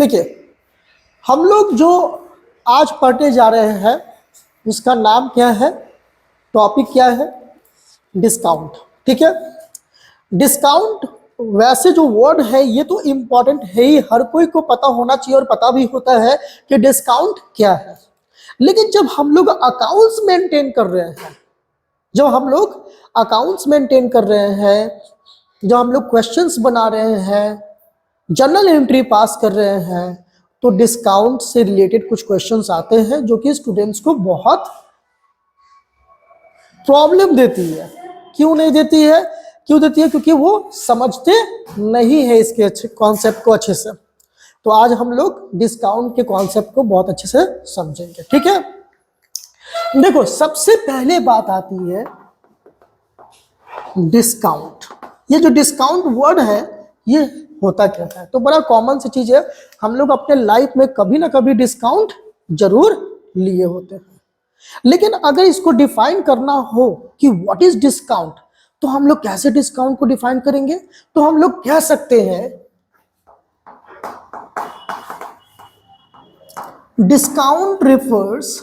देखिए, हम लोग जो आज पढ़ने जा रहे हैं उसका नाम क्या है, टॉपिक क्या है, डिस्काउंट। ठीक है, डिस्काउंट वैसे जो वर्ड है ये तो इम्पॉर्टेंट है ही, हर कोई को पता होना चाहिए और पता भी होता है कि डिस्काउंट क्या है। लेकिन जब हम लोग अकाउंट्स मेंटेन कर रहे हैं, जब हम लोग अकाउंट्स मेंटेन कर रहे हैं, जब हम लोग क्वेश्चंस बना रहे हैं, जर्नल एंट्री पास कर रहे हैं, तो डिस्काउंट से रिलेटेड कुछ क्वेश्चंस आते हैं जो कि स्टूडेंट्स को बहुत प्रॉब्लम देती है। क्यों नहीं देती है? क्यों देती है? क्योंकि वो समझते नहीं है इसके अच्छे कॉन्सेप्ट को अच्छे से। तो आज हम लोग डिस्काउंट के कॉन्सेप्ट को बहुत अच्छे से समझेंगे। ठीक है, देखो सबसे पहले बात आती है डिस्काउंट। ये जो डिस्काउंट वर्ड है ये होता क्या है? तो बड़ा कॉमन सी चीज है, हम लोग अपने लाइफ में कभी ना कभी डिस्काउंट जरूर लिए होते हैं। लेकिन अगर इसको डिफाइन करना हो कि व्हाट इज डिस्काउंट, तो हम लोग कैसे डिस्काउंट को डिफाइन करेंगे? तो हम लोग कह सकते हैं discount refers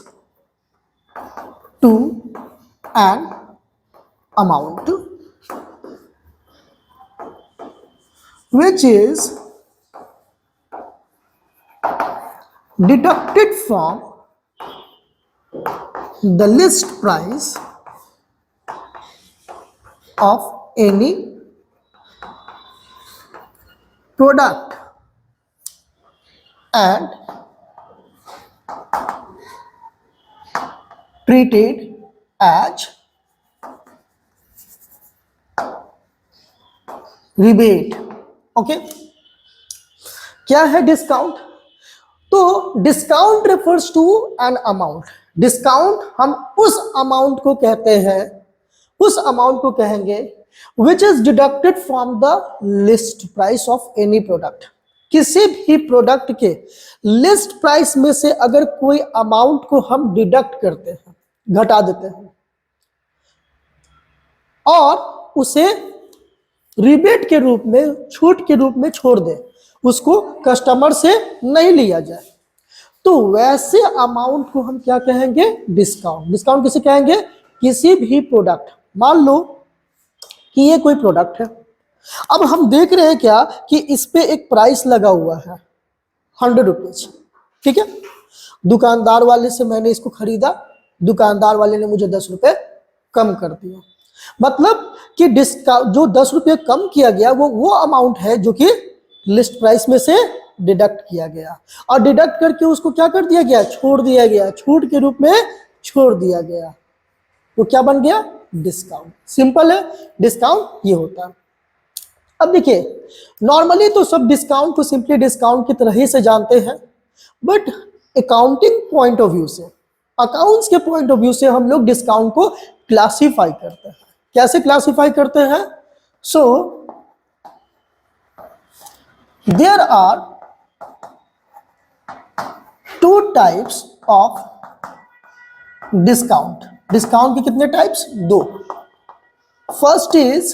to an amount which is deducted from the list price of any product and treated as rebate। Okay, क्या है डिस्काउंट? तो discount refers to an amount. Discount हम उस अमाउंट को कहते हैं, उस अमाउंट को कहेंगे which is deducted from the list price of any product. किसी भी प्रोडक्ट के लिस्ट प्राइस में से अगर कोई अमाउंट को हम डिडक्ट करते हैं, घटा देते हैं, और उसे रिबेट के रूप में, छूट के रूप में छोड़ दे, उसको कस्टमर से नहीं लिया जाए, तो वैसे अमाउंट को हम क्या कहेंगे? डिस्काउंट। डिस्काउंट किसे कहेंगे? किसी भी प्रोडक्ट, मान लो कि ये कोई प्रोडक्ट है, अब हम देख रहे हैं क्या कि इस पे एक प्राइस लगा हुआ है 100 रुपीज। ठीक है, दुकानदार वाले से मैंने इसको खरीदा, दुकानदार वाले ने मुझे 10 रुपए कम कर दिया। मतलब कि डिस्काउंट जो 10 रुपये कम किया गया वो अमाउंट है जो कि लिस्ट प्राइस में से डिडक्ट किया गया, और डिडक्ट करके उसको क्या कर दिया गया? छोड़ दिया गया, छूट के रूप में छोड़ दिया गया। वो क्या बन गया? डिस्काउंट। सिंपल है, डिस्काउंट ये होता है। अब देखिए, नॉर्मली तो सब डिस्काउंट को सिंपली डिस्काउंट की तरह ही से जानते हैं, but accounting point of view से, अकाउंट्स के पॉइंट ऑफ व्यू से हम लोग डिस्काउंट को क्लासिफाई करते हैं। कैसे क्लासिफाई करते हैं? So there are 2 types of discount. Discount के कितने types? 2। First is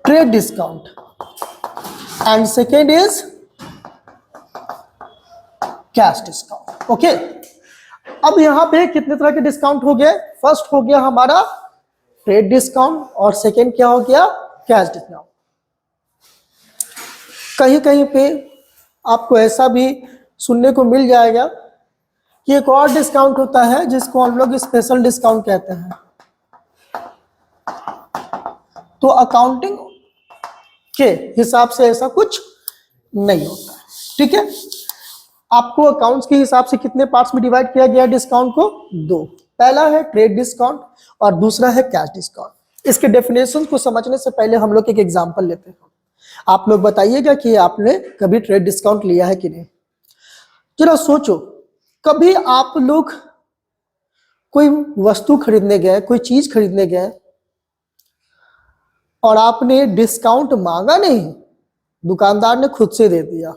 trade discount and second is cash discount. Okay, अब यहां पे कितने तरह के डिस्काउंट हो गए? फर्स्ट हो गया हमारा ट्रेड डिस्काउंट और सेकेंड क्या हो गया? Cash discount. कहीं कहीं पे आपको ऐसा भी सुनने को मिल जाएगा कि एक और डिस्काउंट होता है जिसको हम लोग स्पेशल डिस्काउंट कहते हैं। तो अकाउंटिंग के हिसाब से ऐसा कुछ नहीं होता है। ठीक है, आपको अकाउंट्स के हिसाब से कितने पार्ट्स में डिवाइड किया गया डिस्काउंट को? 2। पहला है ट्रेड डिस्काउंट और दूसरा है कैश डिस्काउंट। इसके डेफिनेशन को समझने से पहले हम लोग एक एग्जांपल लेते हैं। आप लोग बताइएगा कि आपने कभी ट्रेड डिस्काउंट लिया है कि नहीं। जरा सोचो, कभी आप लोग कोई वस्तु खरीदने गए, कोई चीज खरीदने गए और आपने डिस्काउंट मांगा नहीं, दुकानदार ने खुद से दे दिया।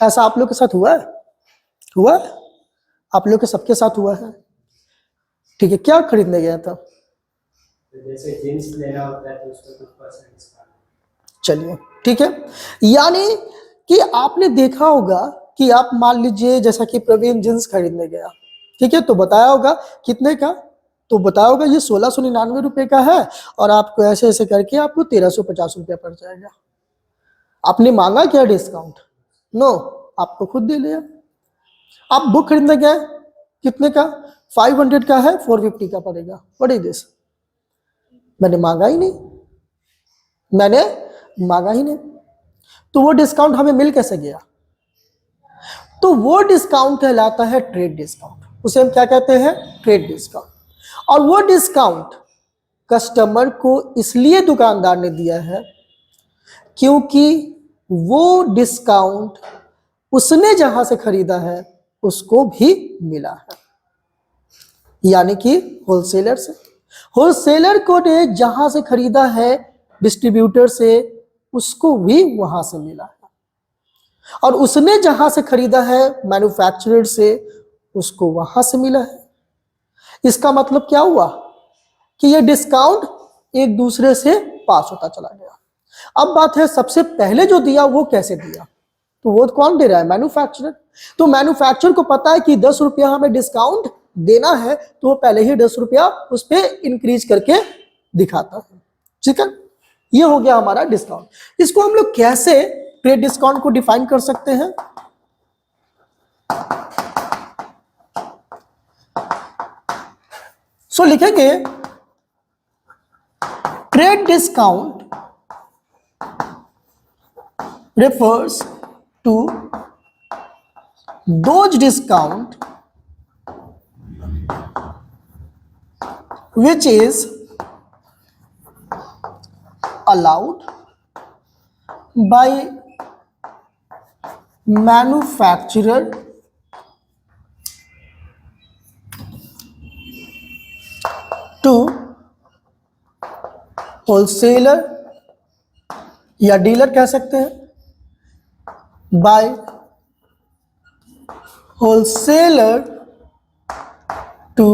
ऐसा आप लोग के साथ हुआ है? हुआ है? आप लोग के सबके साथ हुआ है। ठीक है, क्या खरीदने गया था? जैसे जींस लेना होता है तो उसमें कुछ परसेंट डिस्काउंट। चलिए ठीक है। यानी कि आपने देखा होगा कि आप मान लीजिए जैसा कि प्रवीण जींस खरीदने गया, ठीक है, तो बताया होगा कितने का, तो बताया होगा ये 1699 रुपए का है और आपको ऐसे ऐसे करके आपको 1350 रुपया पड़ जाएगा। आपने मांगा क्या डिस्काउंट? नो, आपको खुद दे लिया। आप बुक खरीदने गए, कितने का? 500 का है, 450 का पड़ेगा। What is this? मैंने मांगा ही नहीं, मैंने मांगा ही नहीं, तो वो डिस्काउंट हमें मिल कैसे गया? तो वो डिस्काउंट कहलाता है ट्रेड डिस्काउंट। उसे हम क्या कहते हैं? Trade discount. और वो डिस्काउंट कस्टमर को इसलिए दुकानदार ने दिया है क्योंकि वो डिस्काउंट उसने जहां से खरीदा है उसको भी मिला है, यानी कि होलसेलर से। होलसेलर को ने जहां से खरीदा है डिस्ट्रीब्यूटर से, उसको भी वहां से मिला है, और उसने जहां से खरीदा है मैन्युफैक्चरर से, उसको वहां से मिला है। इसका मतलब क्या हुआ कि ये डिस्काउंट एक दूसरे से पास होता चला गया। अब बात है सबसे पहले जो दिया वो कैसे दिया, तो वो कौन दे रहा है? मैन्युफैक्चरर। तो मैन्युफैक्चरर को पता है कि 10 रुपया हमें डिस्काउंट देना है, तो वो पहले ही 10 रुपया उस पर इंक्रीज करके दिखाता है। ठीक है, ये हो गया हमारा डिस्काउंट। इसको हम लोग कैसे ट्रेड डिस्काउंट को डिफाइन कर सकते हैं? सो लिखेंगे trade discount refers to those discount which is allowed by manufacturer to wholesaler या डीलर कह सकते हैं, by wholesaler to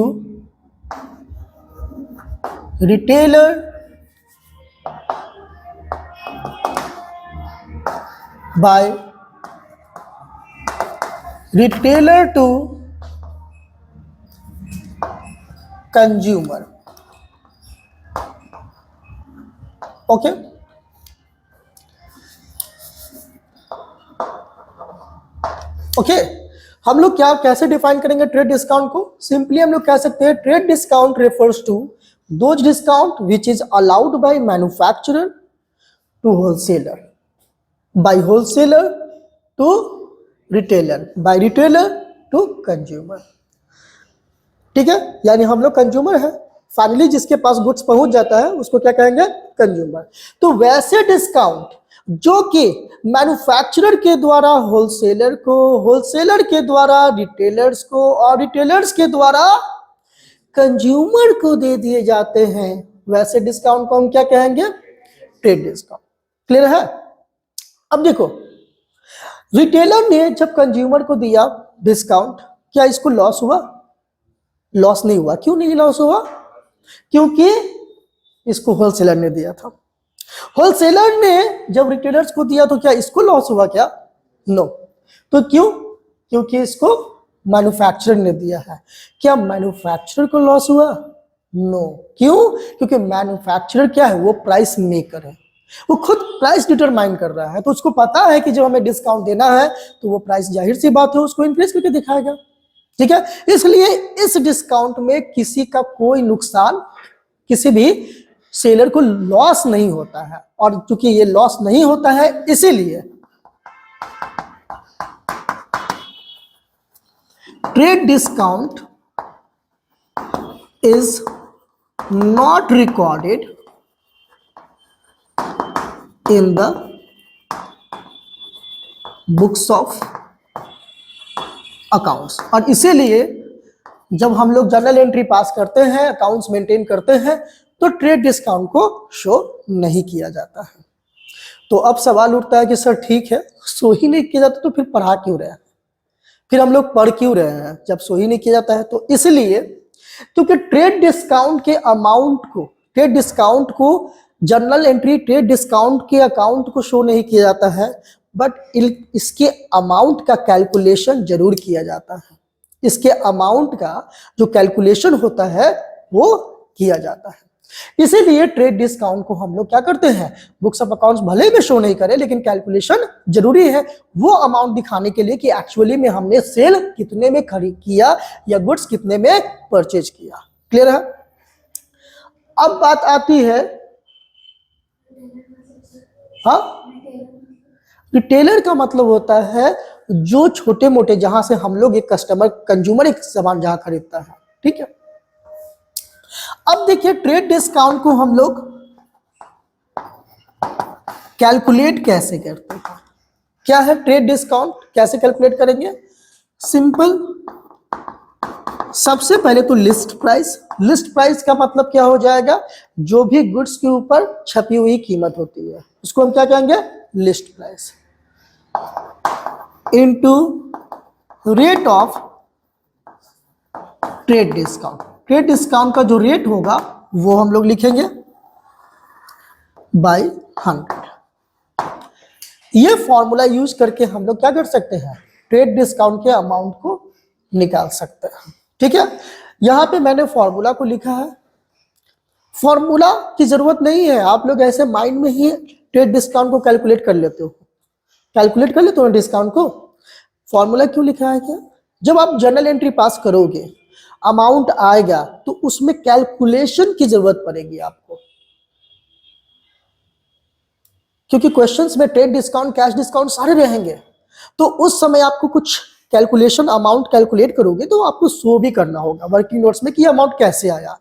retailer by retailer to consumer। Okay, okay, हम लोग क्या कैसे डिफाइन करेंगे ट्रेड डिस्काउंट को? सिंपली हम लोग कह सकते हैं trade discount refers to those discount which is allowed by manufacturer to wholesaler, by wholesaler to retailer, by retailer to consumer. ठीक है, यानी हम लोग कंज्यूमर है, फाइनली जिसके पास गुड्स पहुंच जाता है उसको क्या कहेंगे? कंज्यूमर। तो वैसे डिस्काउंट जो कि मैन्युफैक्चरर के द्वारा होलसेलर को, होलसेलर के द्वारा रिटेलर्स को, और रिटेलर्स के द्वारा कंज्यूमर को दे दिए जाते हैं, वैसे डिस्काउंट को हम क्या कहेंगे? Trade discount. क्लियर है? अब देखो, रिटेलर ने जब कंज्यूमर को दिया डिस्काउंट, क्या इसको लॉस हुआ? लॉस नहीं हुआ। क्यों नहीं लॉस हुआ? क्योंकि इसको होलसेलर ने दिया था। होलसेलर ने जब रिटेलर्स को दिया तो क्या इसको लॉस हुआ क्या? नो। तो क्यों? क्योंकि इसको मैन्युफैक्चरर ने दिया है। क्या मैन्युफैक्चरर को लॉस हुआ? नो। क्यों? क्योंकि मैन्युफैक्चरर क्या है? वो प्राइस मेकर है, वो खुद प्राइस डिटरमाइन कर रहा है, तो उसको पता है कि जब हमें डिस्काउंट देना है तो वो प्राइस जाहिर सी बात है उसको इंक्रीज करके दिखाएगा। ठीक है, इसलिए इस डिस्काउंट में किसी का कोई नुकसान, किसी भी सेलर को लॉस नहीं होता है, और चूंकि ये लॉस नहीं होता है इसीलिए trade discount is not recorded in the books of accounts. और इसीलिए जब हम लोग जर्नल एंट्री पास करते हैं, अकाउंट्स मेंटेन करते हैं, तो ट्रेड डिस्काउंट को शो नहीं किया जाता है। तो अब सवाल उठता है कि सर ठीक है, शो ही नहीं किया जाता तो फिर पढ़ा क्यों रहे हैं, फिर हम लोग पढ़ क्यों रहे हैं जब शो ही नहीं किया जाता है? तो इसलिए क्योंकि ट्रेड डिस्काउंट के अमाउंट को, ट्रेड डिस्काउंट को जर्नल एंट्री ट्रेड डिस्काउंट के अकाउंट को शो नहीं किया जाता है, बट इसके अमाउंट का कैलकुलेशन जरूर किया जाता है। इसके अमाउंट का जो कैलकुलेशन होता है वो किया जाता है। इसीलिए ट्रेड डिस्काउंट को हम लोग क्या करते हैं, बुक्स ऑफ अकाउंट्स भले ही में शो नहीं करें, लेकिन कैलकुलेशन जरूरी है वो अमाउंट दिखाने के लिए कि एक्चुअली में हमने सेल कितने में खरीद किया या गुड्स कितने में परचेज किया। क्लियर है? अब बात आती है, हाँ, रिटेलर का मतलब होता है जो छोटे मोटे, जहां से हम लोग एक कस्टमर कंज्यूमर एक सामान जहां खरीदता है। ठीक है, अब देखिए ट्रेड डिस्काउंट को हम लोग कैलकुलेट कैसे करते हैं। क्या है ट्रेड डिस्काउंट, कैसे कैलकुलेट करेंगे? सिंपल, सबसे पहले तो लिस्ट प्राइस। लिस्ट प्राइस का मतलब क्या हो जाएगा, जो भी गुड्स के ऊपर छपी हुई कीमत होती है उसको हम क्या कहेंगे, list price, into rate of trade discount. Trade discount का जो रेट होगा वो हम लोग लिखेंगे बाय 100। ये फॉर्मूला यूज करके हम लोग क्या कर सकते हैं, ट्रेड डिस्काउंट के अमाउंट को निकाल सकते हैं। ठीक है, यहां पे मैंने फॉर्मूला को लिखा है। फॉर्मूला की जरूरत नहीं है, आप लोग ऐसे माइंड में ही ट्रेड डिस्काउंट को कैलकुलेट कर लेते हो, कैलकुलेट कर लेते हो डिस्काउंट को। फॉर्मूला क्यों लिखा है? क्या, जब आप जर्नल एंट्री पास करोगे, अमाउंट आएगा तो उसमें कैलकुलेशन की जरूरत पड़ेगी आपको, क्योंकि क्वेश्चंस में ट्रेड डिस्काउंट, कैश डिस्काउंट सारे रहेंगे, तो उस समय आपको कुछ कैलकुलेशन, अमाउंट कैलकुलेट करोगे तो आपको शो भी करना होगा वर्किंग नोट्स में कि अमाउंट कैसे आया,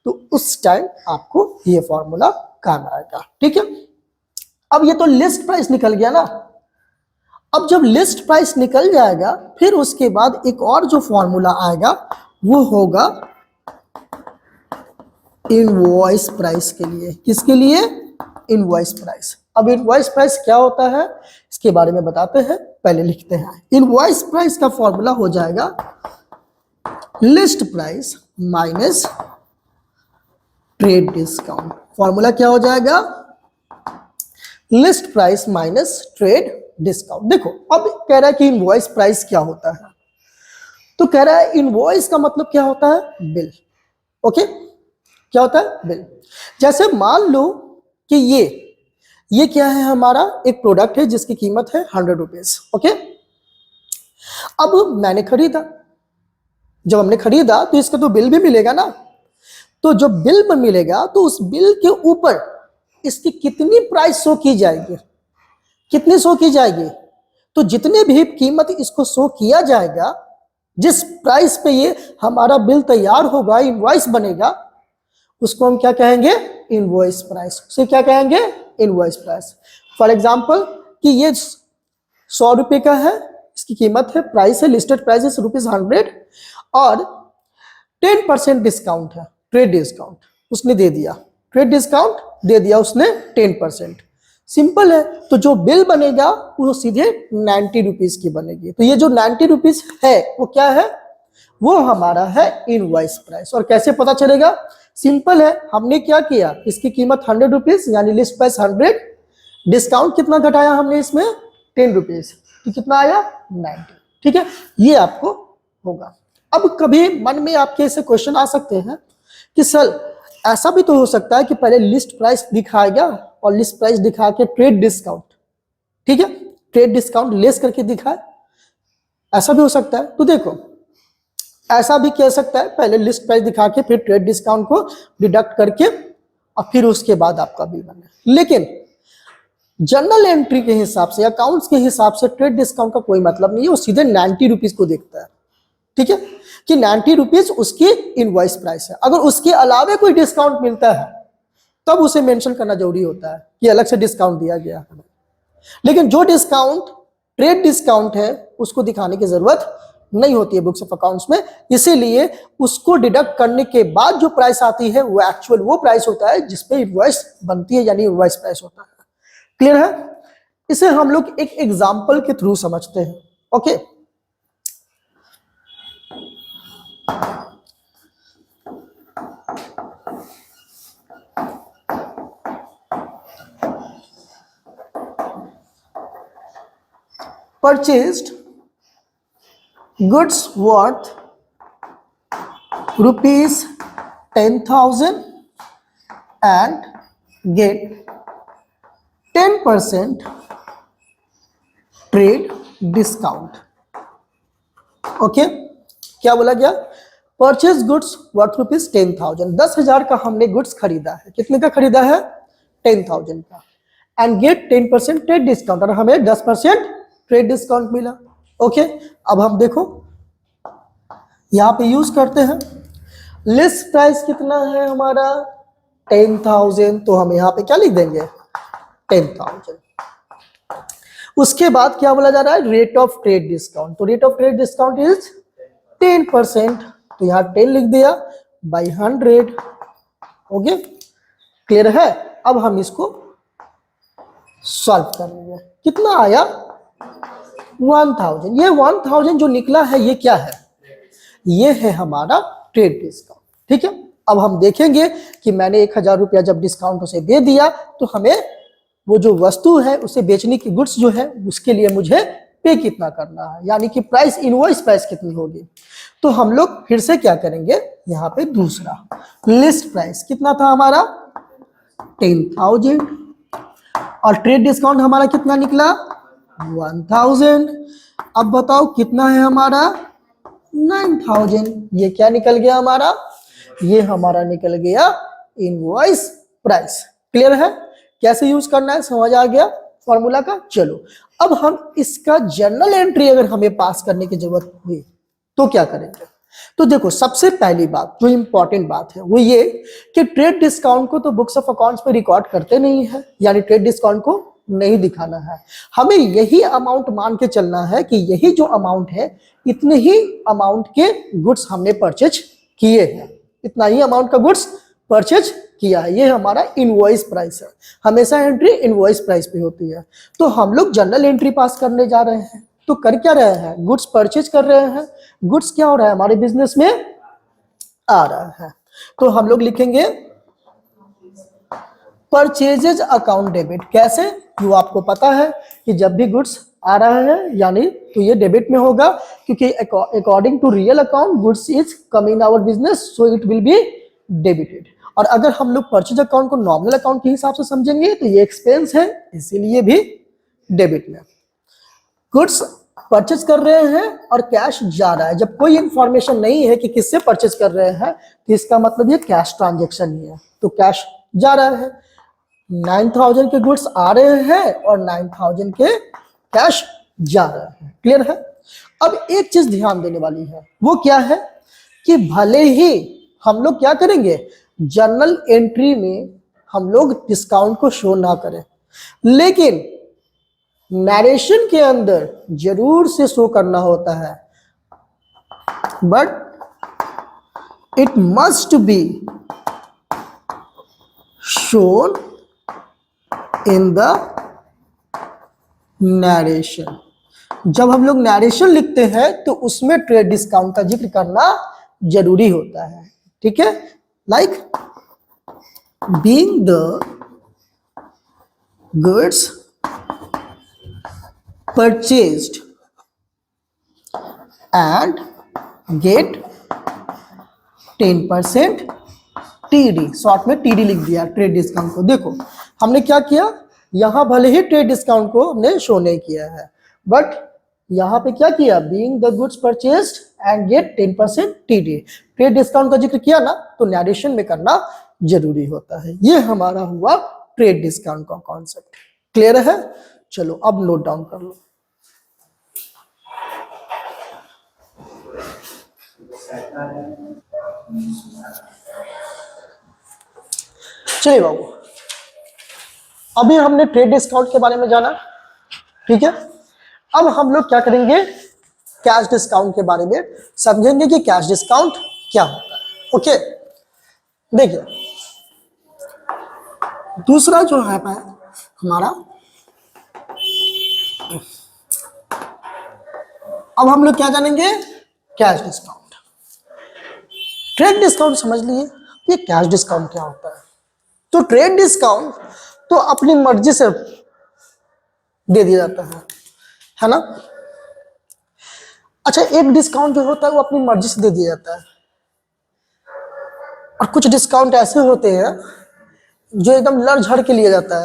तो उस टाइम आपको ये फॉर्मूला काम आएगा। ठीक है, अब ये तो लिस्ट प्राइस निकल गया ना। अब जब लिस्ट प्राइस निकल जाएगा, फिर उसके बाद एक और जो फॉर्मूला आएगा वो होगा इनवॉइस प्राइस के लिए। किसके लिए? Invoice price. अब इनवॉइस प्राइस क्या होता है इसके बारे में बताते हैं, पहले लिखते हैं। इनवॉइस प्राइस का फॉर्मूला हो जाएगा list price minus trade discount. Formula क्या हो जाएगा, list price minus trade discount. देखो अब कह रहा है कि इनवॉइस प्राइस क्या होता है, तो कह रहा है इनवॉइस का मतलब क्या होता है, बिल। ओके, क्या होता है, बिल। जैसे मान लो कि ये क्या है, हमारा एक प्रोडक्ट है जिसकी कीमत है 100 रुपीज। ओके, अब मैंने खरीदा, जब हमने खरीदा तो इसका तो बिल भी मिलेगा ना, तो जो बिल में मिलेगा तो उस बिल के ऊपर इसकी कितनी प्राइस शो की जाएगी, कितनी शो की जाएगी, तो जितने भी कीमत इसको शो किया जाएगा, जिस प्राइस पे ये हमारा बिल तैयार होगा, इनवॉइस बनेगा, उसको हम क्या कहेंगे, इनवॉइस प्राइस। उसे क्या कहेंगे, इनवॉइस प्राइस। फॉर एग्जांपल कि ये 100 रुपए का है, इसकी कीमत है, प्राइस है, लिस्टेड प्राइस है ₹100 और 10% डिस्काउंट है, ट्रेड डिस्काउंट उसने दे दिया, ट्रेड डिस्काउंट दे दिया उसने 10%। सिंपल है, तो जो बिल बनेगा वो सीधे 90 रुपीज की बनेगी। तो ये जो 90 रुपीज है वो क्या है, वो हमारा है इनवॉइस प्राइस। और कैसे पता चलेगा, सिंपल है, हमने क्या किया, इसकी कीमत 100 रुपीज यानी लिस्ट प्राइस 100, डिस्काउंट कितना घटाया हमने इसमें, 10 रुपीज, तो कितना आया, 90। ठीक है, ये आपको होगा। अब कभी मन में आपके ऐसे क्वेश्चन आ सकते हैं कि सर ऐसा भी तो हो सकता है कि पहले लिस्ट प्राइस दिखाएगा और लिस्ट प्राइस दिखा के ट्रेड डिस्काउंट, ठीक है, ट्रेड डिस्काउंट लेस करके दिखाए, ऐसा भी हो सकता है। तो देखो ऐसा भी कह सकता है, पहले लिस्ट प्राइस दिखा के फिर ट्रेड डिस्काउंट को डिडक्ट करके और फिर उसके बाद आपका बिल बने। लेकिन जर्नल एंट्री के हिसाब से, अकाउंट्स के हिसाब से ट्रेड डिस्काउंट का कोई मतलब नहीं है, वो सीधे 90 रुपीज को देखता है। ठीक है, कि 90 रुपीज उसकी इनवॉइस प्राइस है। अगर उसके अलावे कोई डिस्काउंट मिलता है तब उसे मेंशन करना जरूरी होता है कि अलग से डिस्काउंट दिया गया है। लेकिन जो डिस्काउंट ट्रेड डिस्काउंट है उसको दिखाने की जरूरत नहीं होती है बुक्स ऑफ अकाउंट्स में, इसीलिए उसको डिडक्ट करने के बाद जो प्राइस आती है वो एक्चुअल वो प्राइस होता है जिसपे इनवॉइस बनती है, यानी इनवॉइस प्राइस होता है। क्लियर है? इसे हम लोग एक एग्जांपल के थ्रू समझते हैं। Okay, purchased goods worth ₹10,000 and get 10% trade discount. Okay, क्या बोला गया? परचेज गुड्स वर्थ ₹10,000, 10,000 का हमने गुड्स खरीदा है। कितने का खरीदा है? 10,000 का। एंड गेट 10% ट्रेड डिस्काउंट, और हमें 10% ट्रेड डिस्काउंट मिला। ओके, अब हम देखो यहां पे यूज करते हैं। लिस्ट प्राइस कितना है हमारा? 10,000, तो हम यहाँ पे क्या लिख देंगे? 10,000। उसके बाद क्या बोला जा रहा है? Rate of trade discount. तो rate of trade discount is 10%, तो यहाँ 10 लिख दिया बाई 100। ओके, क्लियर है? अब हम इसको सॉल्व करेंगे। कितना आया? 1000। ये 1000 जो निकला है ये क्या है? ये है हमारा ट्रेड डिस्काउंट। ठीक है, अब हम देखेंगे कि मैंने 1,000 रुपया जब डिस्काउंट उसे दे दिया तो हमें वो जो वस्तु है उसे बेचने की गुड्स जो है उसके लिए मुझे पे कितना करना है, यानी कि प्राइस, इनवॉइस प्राइस कितनी होगी। तो हम लोग फिर से क्या करेंगे, यहाँ पे दूसरा लिस्ट प्राइस कितना था हमारा? 10,000, और ट्रेड डिस्काउंट हमारा कितना निकला? 1,000। अब बताओ कितना है हमारा? 9,000। ये क्या निकल गया हमारा? ये हमारा निकल गया इनवॉइस प्राइस। क्लियर है? कैसे यूज करना है समझ आ गया फॉर्मूला का। चलो अब हम इसका जर्नल एंट्री अगर हमें पास करने की जरूरत हुई तो क्या करेंगे? तो देखो, सबसे पहली बात जो इंपॉर्टेंट बात है वो ये कि ट्रेड डिस्काउंट को तो बुक्स ऑफ अकाउंट्स पे रिकॉर्ड करते नहीं है, यानी ट्रेड डिस्काउंट को नहीं दिखाना है। हमें यही अमाउंट मान के चलना है कि यही जो अमाउंट है इतने ही अमाउंट के गुड्स हमने परचेज किए हैं, इतना ही अमाउंट का गुड्स परचेज किया है। ये हमारा इनवॉइस प्राइस है। हमेशा एंट्री इनवॉइस प्राइस पे होती है। तो हम लोग जर्नल एंट्री पास करने जा रहे हैं, तो कर क्या रहे हैं? गुड्स परचेज कर रहे हैं। गुड्स क्या हो रहा है? हमारे बिजनेस में आ रहा है। तो हम लोग लिखेंगे परचेजेज अकाउंट डेबिट। कैसे? जो आपको पता है कि जब भी गुड्स आ रहा है यानी तो ये डेबिट में होगा, क्योंकि according to real account goods is come in our business, so it will be debited. और अगर हम लोग परचेज अकाउंट को नॉमिनल अकाउंट के हिसाब से समझेंगे तो ये एक्सपेंस है, इसीलिए भी डेबिट में। गुड्स परचेज कर रहे हैं और कैश जा रहा है। जब कोई इंफॉर्मेशन नहीं है कि किससे परचेज कर रहे हैं तो इसका मतलब ये कैश ट्रांजेक्शन ही है, तो कैश जा रहा है। 9,000 के गुड्स आ रहे हैं और 9,000 के कैश जा रहे हैं। क्लियर है? अब एक चीज ध्यान देने वाली है, वो क्या है कि भले ही हम लोग क्या करेंगे, जर्नल एंट्री में हम लोग डिस्काउंट को शो ना करें, लेकिन नरेशन के अंदर जरूर से शो करना होता है। But it must be shown in the narration. जब हम लोग नरेशन लिखते हैं तो उसमें ट्रेड डिस्काउंट का जिक्र करना जरूरी होता है। ठीक है? Like being the goods purchased and get 10% TD, short में टीडी लिख दिया ट्रेड डिस्काउंट को। देखो हमने क्या किया, यहां भले ही ट्रेड डिस्काउंट को हमने शो नहीं किया है, बट यहां पे क्या किया, being the goods purchased and get 10% TD, trade discount का जिक्र किया ना, तो नरेशन में करना जरूरी होता है। ये हमारा हुआ ट्रेड डिस्काउंट का कॉन्सेप्ट। क्लियर है? चलो अब नोट डाउन कर लो। चलिए बाबू, अभी हमने ट्रेड डिस्काउंट के बारे में जाना, ठीक है? अब हम लोग क्या करेंगे, कैश डिस्काउंट के बारे में समझेंगे कि कैश डिस्काउंट क्या होता है। ओके, देखिए दूसरा जो है हमारा, अब हम लोग क्या जानेंगे, कैश डिस्काउंट। ट्रेड डिस्काउंट समझ लिए, ये कैश डिस्काउंट क्या होता है। तो ट्रेड डिस्काउंट तो अपनी मर्जी से दे दिया जाता है, है ना। अच्छा, एक डिस्काउंट जो होता है वो अपनी मर्जी से दे दिया जाता है, और कुछ डिस्काउंट ऐसे होते हैं जो एकदम लड़ झड़ के लिया जाता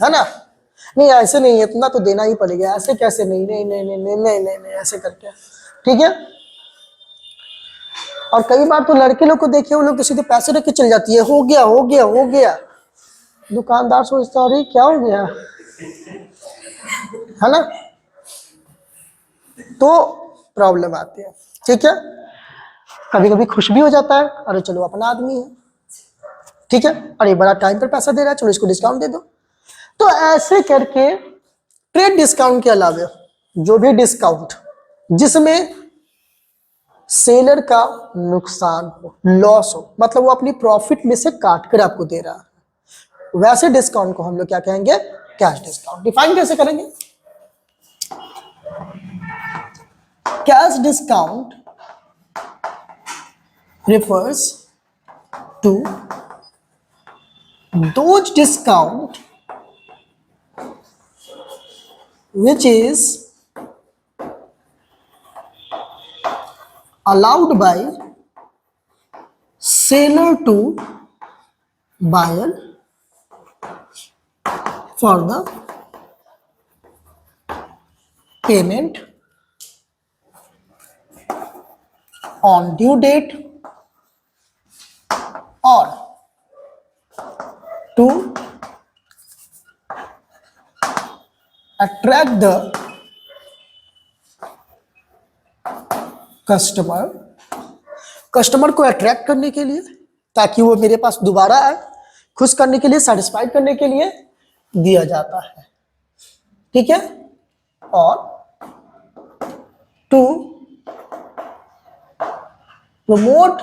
है ना। नहीं ऐसे नहीं है, इतना तो देना ही पड़ेगा, ऐसे कैसे, नहीं नहीं नहीं नहीं नहीं नहीं नहीं, नहीं ऐसे करके, ठीक है। और कई बार तो लड़के लोग को देखिए, वो लोग तो सीधे पैसे रख के चल जाती है, हो गया हो गया हो गया। दुकानदार सोचता अरे क्या हो गया, है ना। तो प्रॉब्लम आती है, ठीक है। कभी कभी खुश भी हो जाता है, अरे चलो अपना आदमी है, ठीक है, अरे बड़ा टाइम पर पैसा दे रहा है, चलो इसको डिस्काउंट दे दो। तो ऐसे करके ट्रेड डिस्काउंट के अलावा जो भी डिस्काउंट जिसमें सेलर का नुकसान हो, लॉस हो, मतलब वो अपनी प्रॉफिट में से काट कर आपको दे रहा है, वैसे डिस्काउंट को हम लोग क्या कहेंगे, कैश डिस्काउंट। डिफाइन कैसे करेंगे? Cash discount refers to those discount which is allowed by seller to buyer for the payment on due date or to attract the customer को अट्रैक्ट करने के लिए, ताकि वो मेरे पास दोबारा आए, खुश करने के लिए, सेटिस्फाइड करने के लिए दिया जाता है, ठीक है। और टू प्रमोट,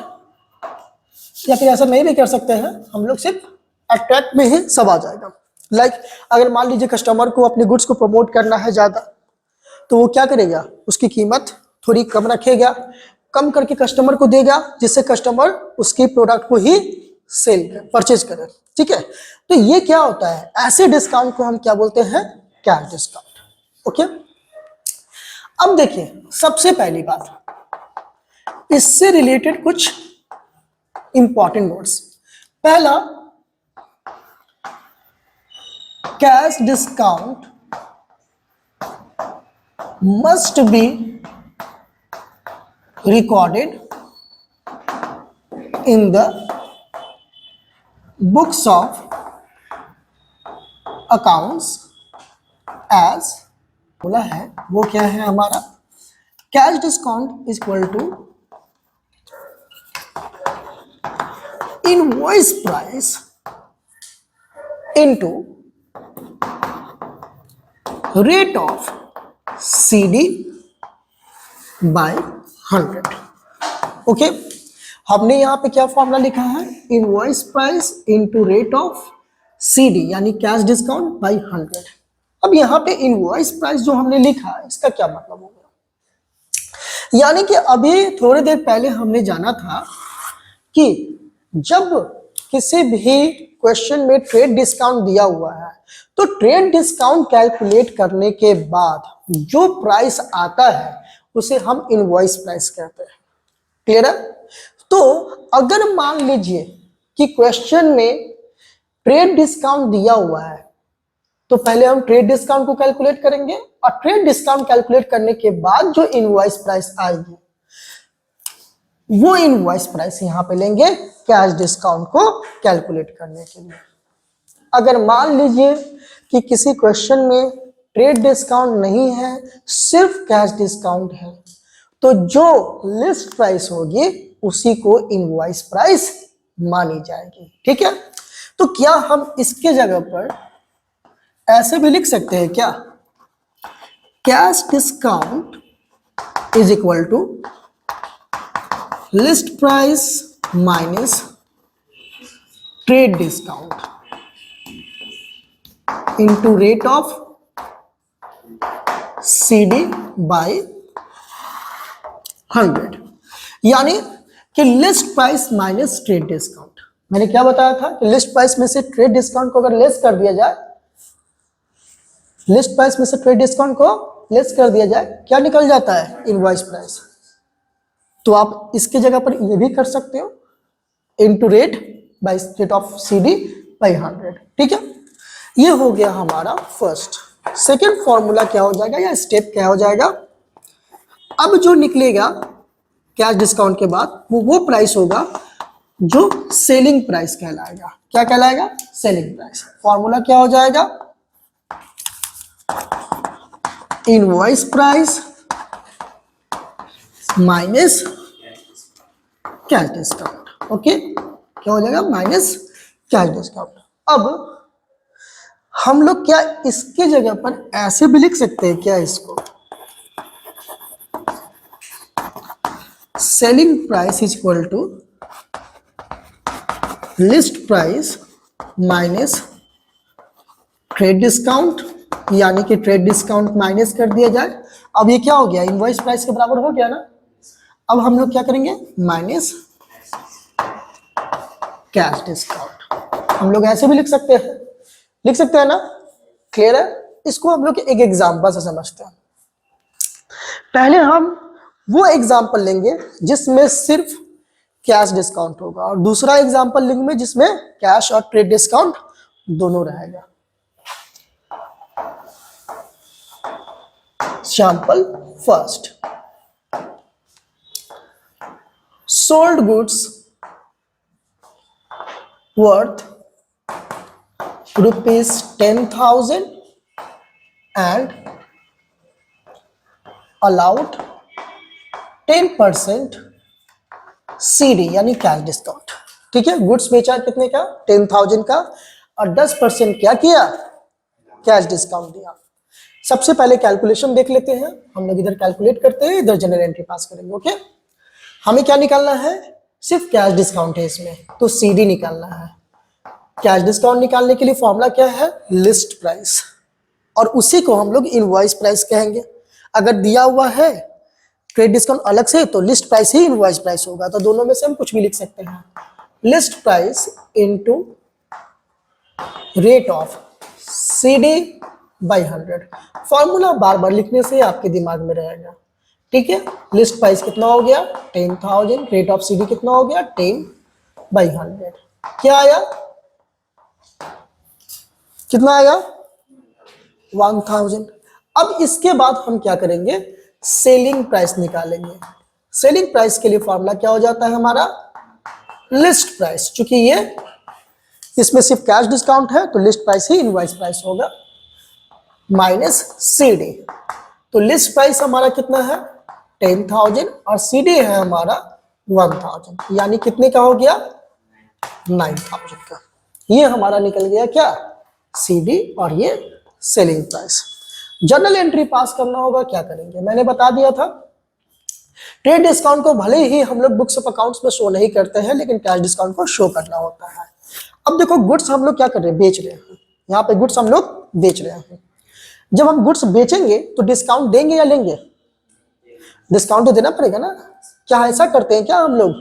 या फिर ऐसा नहीं भी कर सकते हैं हम लोग, सिर्फ अट्रैक्ट में ही सब आ जाएगा। लाइक अगर मान लीजिए कस्टमर को अपने गुड्स को प्रमोट करना है ज्यादा, तो वो क्या करेगा, उसकी कीमत थोड़ी कम रखेगा, कम करके कस्टमर को देगा, जिससे कस्टमर उसकी प्रोडक्ट को ही सेल कर, परचेज करे, ठीक है। तो ये क्या होता है, ऐसे डिस्काउंट को हम क्या बोलते हैं, कैश डिस्काउंट। ओके, अब देखिए सबसे पहली बात, इससे रिलेटेड कुछ इंपॉर्टेंट नोट्स। पहला, cash discount must be recorded in the books of accounts as, बोला है वो क्या है हमारा, cash discount is equal to invoice price into rate of CD by 100। Okay, हमने यहाँ पे क्या फॉर्मूला लिखा है, invoice price into rate of CD, यानी कैश डिस्काउंट बाय 100। अब यहाँ पे इनवॉइस प्राइस जो हमने लिखा है, इसका क्या मतलब होगा, यानी कि अभी थोड़ी देर पहले हमने जाना था कि जब किसी भी क्वेश्चन में ट्रेड डिस्काउंट दिया हुआ है, तो ट्रेड डिस्काउंट कैलकुलेट करने के बाद जो प्राइस आता है उसे हम इनवॉइस प्राइस कहते हैं। क्लियर है? तो अगर मान लीजिए कि क्वेश्चन में ट्रेड डिस्काउंट दिया हुआ है, तो पहले हम ट्रेड डिस्काउंट को कैलकुलेट करेंगे, और ट्रेड डिस्काउंट कैलकुलेट करने के बाद जो इनवॉइस प्राइस आएगी, वो इनवॉइस प्राइस यहां पे लेंगे कैश डिस्काउंट को कैलकुलेट करने के लिए। अगर मान लीजिए कि किसी क्वेश्चन में ट्रेड डिस्काउंट नहीं है, सिर्फ कैश डिस्काउंट है, तो जो लिस्ट प्राइस होगी उसी को इनवॉइस प्राइस मानी जाएगी, ठीक है। तो क्या हम इसके जगह पर ऐसे भी लिख सकते हैं क्या, cash discount is equal to list price minus trade discount into rate of CD by 100, यानी कि list price minus trade discount. मैंने क्या बताया था कि लिस्ट प्राइस में से ट्रेड डिस्काउंट को अगर लेस कर दिया जाए, लिस्ट प्राइस में से ट्रेड डिस्काउंट को लेस कर दिया जाए, क्या निकल जाता है, इनवॉइस प्राइस। तो आप इसके जगह पर ये भी कर सकते हो, into rate by rate of CD by 100। ठीक है, ये हो गया हमारा फर्स्ट। सेकेंड फॉर्मूला क्या हो जाएगा या स्टेप क्या हो जाएगा, अब जो निकलेगा कैश डिस्काउंट के बाद वो प्राइस होगा जो सेलिंग प्राइस कहलाएगा। क्या कहलाएगा, सेलिंग प्राइस। फॉर्मूला क्या हो जाएगा, invoice price minus cash discount. Okay, क्या हो जाएगा, माइनस कैश डिस्काउंट। अब हम लोग क्या इसके जगह पर ऐसे भी लिख सकते हैं क्या, इसको selling price is equal to list price minus trade discount, यानी कि ट्रेड डिस्काउंट माइनस कर दिया जाए। अब ये क्या हो गया, इनवॉइस प्राइस के बराबर हो गया ना। अब हम लोग क्या करेंगे, माइनस कैश डिस्काउंट। हम लोग ऐसे भी लिख सकते हैं ना। क्लियर है, इसको हम लोग एक एग्जांपल से समझते हैं। पहले हम वो एग्जांपल लेंगे जिसमें सिर्फ कैश डिस्काउंट होगा, और दूसरा एग्जांपल लेंगे जिसमें कैश और ट्रेड डिस्काउंट दोनों रहेगा। Sample first, sold goods worth rupees 10,000 and allowed 10% CD यानी कैश डिस्काउंट। ठीक है, गुड्स बेचा कितने का, 10,000 का, और 10% क्या किया, कैश डिस्काउंट दिया। सबसे पहले कैलकुलेशन देख लेते हैं, हम लोग इधर कैलकुलेट करते हैं, इधर जनरल एंट्री पास करेंगे। ओके, हमें क्या निकालना है, सिर्फ कैश डिस्काउंट है इसमें, तो CD निकालना है। कैश डिस्काउंट निकालने के लिए फॉर्मूला क्या है, लिस्ट प्राइस, और उसी को हम लोग इनवॉइस प्राइस कहेंगे। अगर दिया हुआ है ट्रेड डिस्काउंट अलग से, तो लिस्ट प्राइस ही इनवॉइस प्राइस होगा। तो दोनों में से हम कुछ भी लिख सकते हैं, list price into rate of CD by 100। Formula बार बार लिखने से आपके दिमाग में रहेगा। ठीक है, लिस्ट प्राइस कितना हो गया, 10,000, रेट ऑफ CD कितना हो गया, 10 बाय 100। क्या आया, कितना आएगा, 1000। अब इसके बाद हम क्या करेंगे, सेलिंग प्राइस निकालेंगे। सेलिंग प्राइस के लिए फॉर्मूला क्या हो जाता है हमारा, लिस्ट प्राइस। चूंकि ये इसमें सिर्फ कैश डिस्काउंट है, तो लिस्ट प्राइस ही इनवॉइस प्राइस होगा, माइनस CD। तो लिस्ट प्राइस हमारा कितना है, 10,000, और CD है हमारा 1000, यानी कितने का हो गया, 9,000 का। ये हमारा निकल गया क्या, CD, और ये सेलिंग प्राइस। जर्नल एंट्री पास करना होगा, क्या करेंगे, मैंने बता दिया था। ट्रेड डिस्काउंट को भले ही हम लोग बुक्स ऑफ अकाउंट्स में शो नहीं करते हैं, लेकिन कैश डिस्काउंट को शो करना होता है। अब देखो, गुड्स हम लोग क्या कर रहे हैं, बेच रहे हैं। यहाँ पे गुड्स हम लोग बेच रहे हैं। जब हम गुड्स बेचेंगे तो डिस्काउंट देंगे या लेंगे, डिस्काउंट तो देना पड़ेगा ना। क्या ऐसा करते हैं क्या हम लोग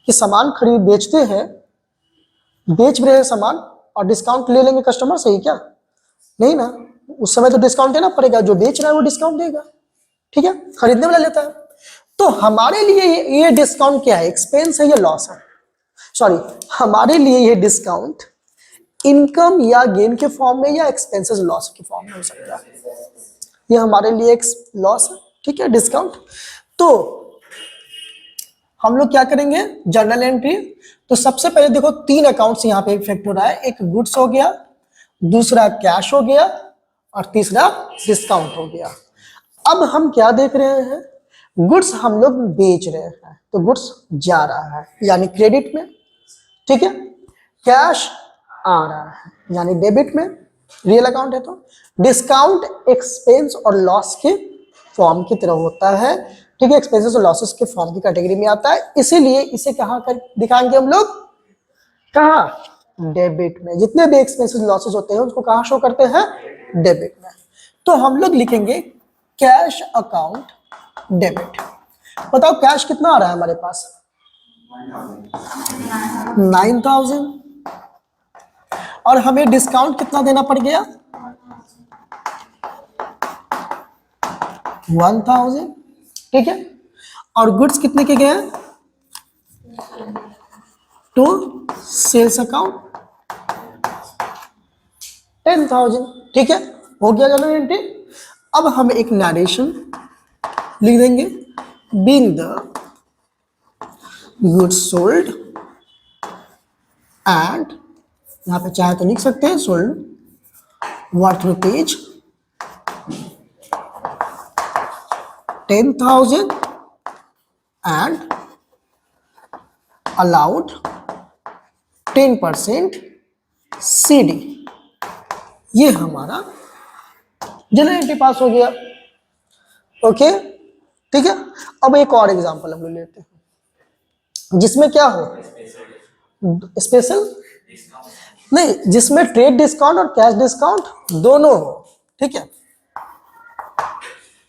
कि सामान खरीद बेचते हैं, बेच रहे हैं सामान, और डिस्काउंट ले लेंगे कस्टमर से ही, क्या नहीं ना। उस समय तो डिस्काउंट देना पड़ेगा, जो बेच रहा है वो डिस्काउंट देगा। ठीक है, खरीदने वाला लेता है। तो हमारे लिए ये डिस्काउंट क्या है, एक्सपेंस है या लॉस है, सॉरी, हमारे लिए ये डिस्काउंट इनकम या गेन के फॉर्म में या एक्सपेंसेस लॉस के फॉर्म में हो सकता है। ये हमारे लिए एक लॉस है। ठीक है, डिस्काउंट। तो हम लोग क्या करेंगे, जर्नल एंट्री। तो सबसे पहले देखो, 3 अकाउंट्स यहाँ पे इफेक्ट हो रहा है। एक गुड्स हो गया, दूसरा कैश हो गया, और तीसरा डिस्काउंट हो गया। अब हम क्या देख रहे हैं, गुड्स हम लोग बेच रहे हैं, तो गुड्स जा रहा है यानी क्रेडिट में। ठीक है, कैश आ रहा है यानी डेबिट में, रियल अकाउंट है। तो डिस्काउंट एक्सपेंस और लॉस के फॉर्म की तरह होता है। ठीक है, एक्सपेंसेस और लॉसेस के फॉर्म की कैटेगरी में आता है, इसीलिए इसे कहां कर दिखाएंगे हम लोग, कहां, डेबिट में। जितने भी एक्सपेंसेस लॉसेस होते हैं उसको कहां शो करते हैं, डेबिट में। तो हम लोग लिखेंगे कैश अकाउंट डेबिट। बताओ कैश कितना आ रहा है हमारे पास, 9,000, और हमें डिस्काउंट कितना देना पड़ गया, 1000, ठीक है। और गुड्स कितने के गए हैं टू सेल्स अकाउंट 10,000, ठीक है। हो गया जनरल एंट्री। अब हम एक नरेशन लिख देंगे, being the goods sold and, यहां पे चाहे तो लिख सकते हैं sold worth rupees 10,000 and allowed 10% CD। ये हमारा जनरल एंट्री पास हो गया। ओके, ठीक है। अब एक और एग्जांपल हम लोग लेते हैं जिसमें क्या हो, स्पेशल नहीं, जिसमें ट्रेड डिस्काउंट और कैश डिस्काउंट दोनों हो, ठीक है।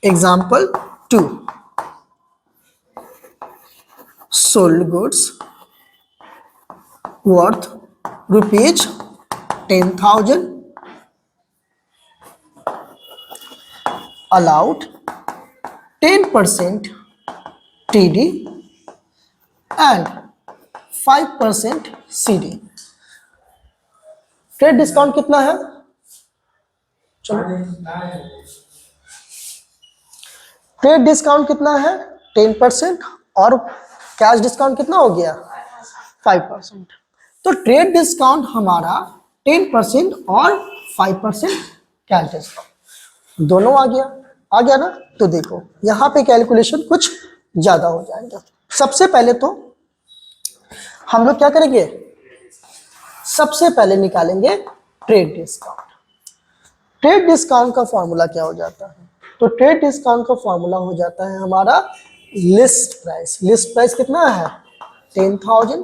Example 2, sold goods worth rupees 10,000 allowed 10% TD and 5% CD। Trade discount कितना है, चलो ट्रेड डिस्काउंट कितना है 10% और कैश डिस्काउंट कितना हो गया 5%। तो ट्रेड डिस्काउंट हमारा 10% और 5% कैश डिस्काउंट दोनों आ गया ना। तो देखो यहाँ पे कैलकुलेशन कुछ ज्यादा हो जाएगा। सबसे पहले तो हम लोग क्या करेंगे, सबसे पहले निकालेंगे ट्रेड डिस्काउंट। ट्रेड डिस्काउंट का फॉर्मूला क्या हो जाता है, तो ट्रेड डिस्काउंट का फॉर्मूला हो जाता है हमारा लिस्ट प्राइस। लिस्ट प्राइस कितना है 10,000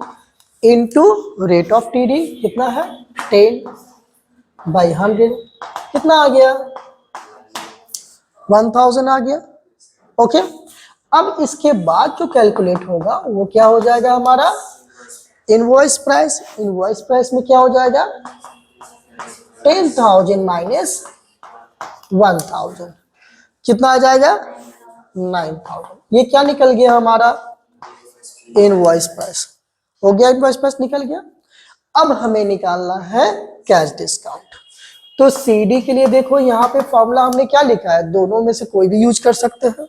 इंटू रेट ऑफ TD कितना है 10/100, कितना आ गया 1000 आ गया। ओके, अब इसके बाद जो कैलकुलेट होगा वो क्या हो जाएगा हमारा इनवॉइस प्राइस। इनवॉइस प्राइस में क्या हो जाएगा 10,000 माइनस 1000, कितना आ जाएगा 9,000। ये क्या निकल गया हमारा इनवॉइस प्राइस, हो गया इनवॉइस प्राइस निकल गया। अब हमें निकालना है कैश डिस्काउंट। तो CD के लिए देखो यहाँ पे फॉर्मूला हमने क्या लिखा है, दोनों में से कोई भी यूज कर सकते हैं।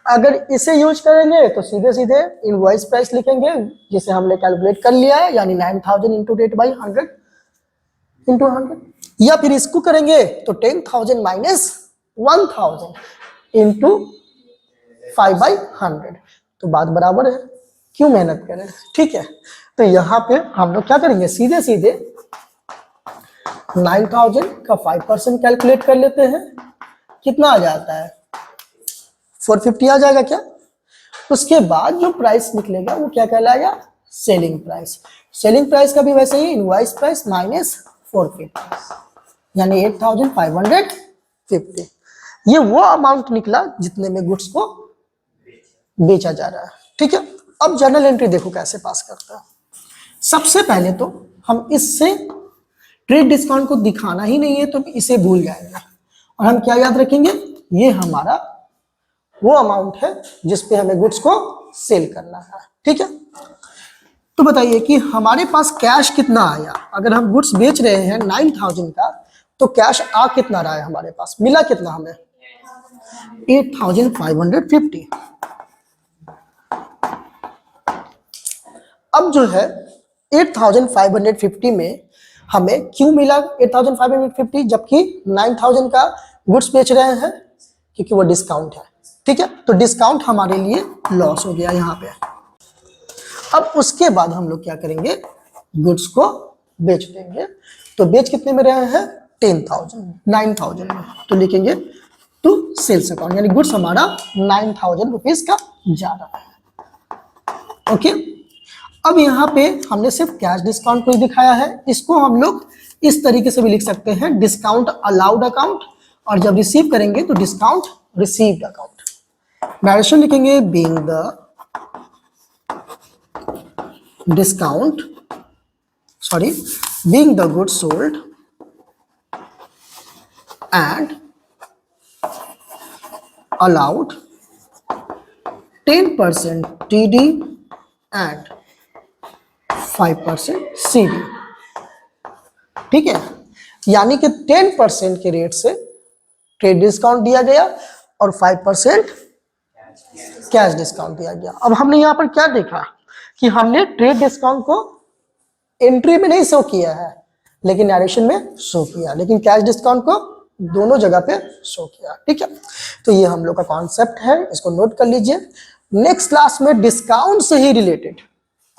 अगर इसे यूज करेंगे तो सीधे सीधे इनवॉइस प्राइस लिखेंगे जिसे हमने कैलकुलेट कर लिया है, यानी 9,000 इंटू रेट बाई 100 इंटू 100, या फिर इसको करेंगे तो 10,000 माइनस 1,000 इंटू 5/100। तो बात बराबर है, क्यों मेहनत करें, ठीक है। तो यहाँ पे हम लोग क्या करेंगे, सीधे सीधे 9,000 का 5% कैलकुलेट कर लेते हैं, कितना आ जाता है 450 आ जाएगा क्या। उसके बाद जो प्राइस निकलेगा वो क्या कहलाएगा सेलिंग प्राइस। सेलिंग प्राइस का भी वैसे ही इनवॉइस प्राइस माइनस 450, यानी 8,550। ये वो अमाउंट निकला जितने में गुड्स को बेचा जा रहा है, ठीक है। अब जर्नल एंट्री देखो कैसे पास करता है। सबसे पहले तो हम इससे ट्रेड डिस्काउंट को दिखाना ही नहीं है तो इसे भूल जाएंगे, और हम क्या याद रखेंगे, ये हमारा वो अमाउंट है जिस पे हमें गुड्स को सेल करना है, ठीक है। तो बताइए कि हमारे पास कैश कितना आया, अगर हम गुड्स बेच रहे हैं 9,000 का तो कैश आ कितना रहा है, हमारे पास मिला कितना हमें 8,550। अब जो है 8,550 में हमें क्यों मिला 8,550 जबकि 9,000 का गुड्स बेच रहे हैं, क्योंकि वो डिस्काउंट है, ठीक है। तो डिस्काउंट हमारे लिए लॉस हो गया यहाँ पे। अब उसके बाद हम लोग क्या करेंगे, गुड्स को बेच देंगे। तो बेच कितने में रहे हैं 9,000 में, तो लिखेंगे टू सेल्स अकाउंट, यानी गुड्स हमारा 9,000 रुपीज का जा रहा है। ओके, अब यहाँ पे हमने सिर्फ कैश डिस्काउंट को ही दिखाया है, इसको हम लोग इस तरीके से भी लिख सकते हैं डिस्काउंट अलाउड अकाउंट, और जब रिसीव करेंगे तो डिस्काउंट रिसीव्ड अकाउंट। नरेशन लिखेंगे being the discount being the goods sold and allowed 10% TD and 5% CD। ठीक है, यानी कि 10% के रेट से ट्रेड डिस्काउंट दिया गया और 5% कैश डिस्काउंट दिया गया। अब हमने यहां पर क्या देखा कि हमने ट्रेड डिस्काउंट को एंट्री में नहीं शो किया है लेकिन नरेशन में शो किया, लेकिन कैश डिस्काउंट को दोनों जगह पे शो किया। ठीक है, तो ये हम लोग का कॉन्सेप्ट है, इसको नोट कर लीजिए। नेक्स्ट क्लास में डिस्काउंट से ही रिलेटेड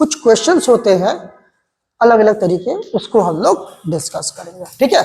कुछ क्वेश्चंस होते हैं अलग अलग तरीके, उसको हम लोग डिस्कस करेंगे। ठीक है।